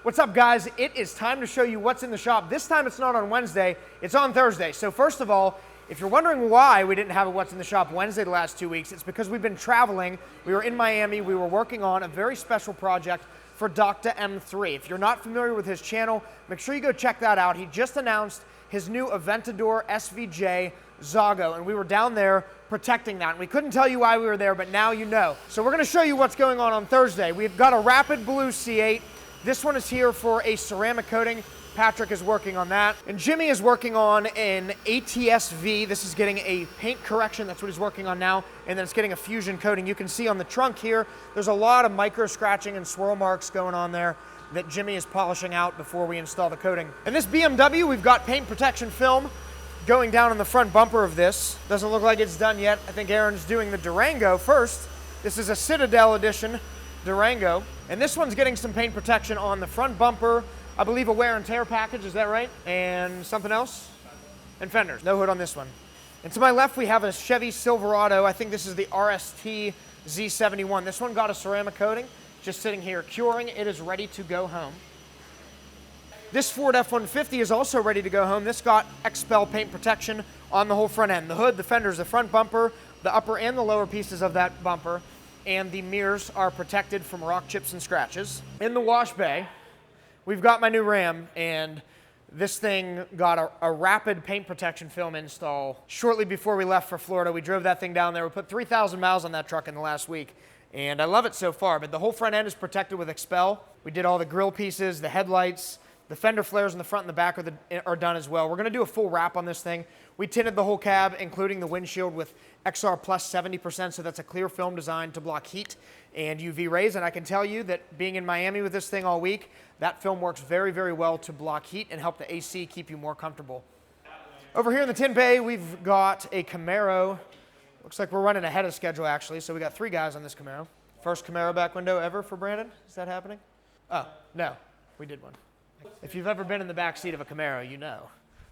What's up, guys? It is time to show you what's in the shop. This time it's not on Wednesday, it's on Thursday. So first of all, if you're wondering why we didn't have a What's in the Shop Wednesday the last 2 weeks, it's because we've been traveling. We were in Miami. We were working on a very special project for Dr. M3. If you're not familiar with his channel, make sure you go check that out. He just announced his new Aventador SVJ Zago, and we were down there protecting that. And we couldn't tell you why we were there, but now you know. So we're gonna show you what's going on Thursday. We've got a Rapid Blue C8. This one is here for a ceramic coating. Patrick is working on that. And Jimmy is working on an ATS-V. This is getting a paint correction. That's what he's working on now. And then it's getting a fusion coating. You can see on the trunk here, there's a lot of micro scratching and swirl marks going on there that Jimmy is polishing out before we install the coating. And this BMW, we've got paint protection film going down on the front bumper of this. Doesn't look like it's done yet. I think Aaron's doing the Durango first. This is a Citadel edition Durango. And this one's getting some paint protection on the front bumper. I believe a wear and tear package, is that right? And something else? And fenders. No hood on this one. And to my left, we have a Chevy Silverado. I think this is the RST Z71. This one got a ceramic coating, just sitting here curing. It is ready to go home. This Ford F-150 is also ready to go home. This got XPEL paint protection on the whole front end. The hood, the fenders, the front bumper, the upper and the lower pieces of that bumper, and the mirrors are protected from rock chips and scratches. In the wash bay, we've got my new Ram, and this thing got a rapid paint protection film install shortly before we left for Florida. We drove that thing down there. We put 3,000 miles on that truck in the last week, and I love it so far, but the whole front end is protected with XPEL. We did all the grille pieces, the headlights, the fender flares in the front and the back are done as well. We're gonna do a full wrap on this thing. We tinted the whole cab, including the windshield, with XR Plus 70%, so that's a clear film designed to block heat and UV rays. And I can tell you that being in Miami with this thing all week, that film works very, very well to block heat and help the AC keep you more comfortable. Over here in the tin bay, we've got a Camaro. Looks like we're running ahead of schedule, actually, so we got 3 guys on this Camaro. First Camaro back window ever for Brandon? Is that happening? Oh, no, we did one. If you've ever been in the back seat of a Camaro, you know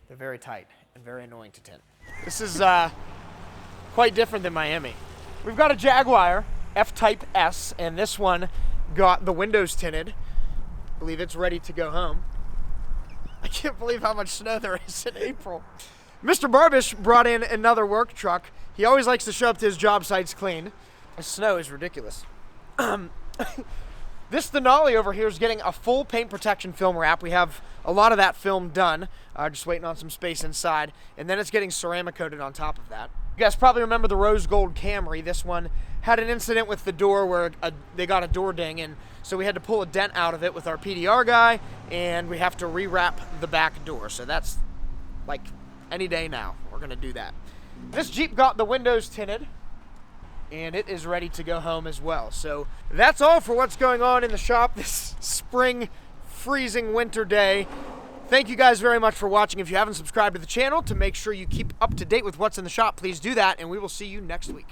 they're very tight and very annoying to tint. This is quite different than Miami. We've got a Jaguar F-Type S, and this one got the windows tinted. I believe it's ready to go home. I can't believe how much snow there is in April. Mr. Barbish brought in another work truck. He always likes to show up to his job sites clean. The snow is ridiculous. This Denali over here is getting a full paint protection film wrap. We have a lot of that film done, just waiting on some space inside, and then it's getting ceramic coated on top of that. You guys probably remember the rose gold Camry. This one had an incident with the door where they got a door ding, and so we had to pull a dent out of it with our PDR guy, and we have to rewrap the back door. So that's like any day now, we're gonna do that. This Jeep got the windows tinted, and it is ready to go home as well. So that's all for what's going on in the shop this spring freezing winter day. Thank you guys very much for watching. If you haven't subscribed to the channel, to make sure you keep up to date with what's in the shop, please do that, and we will see you next week.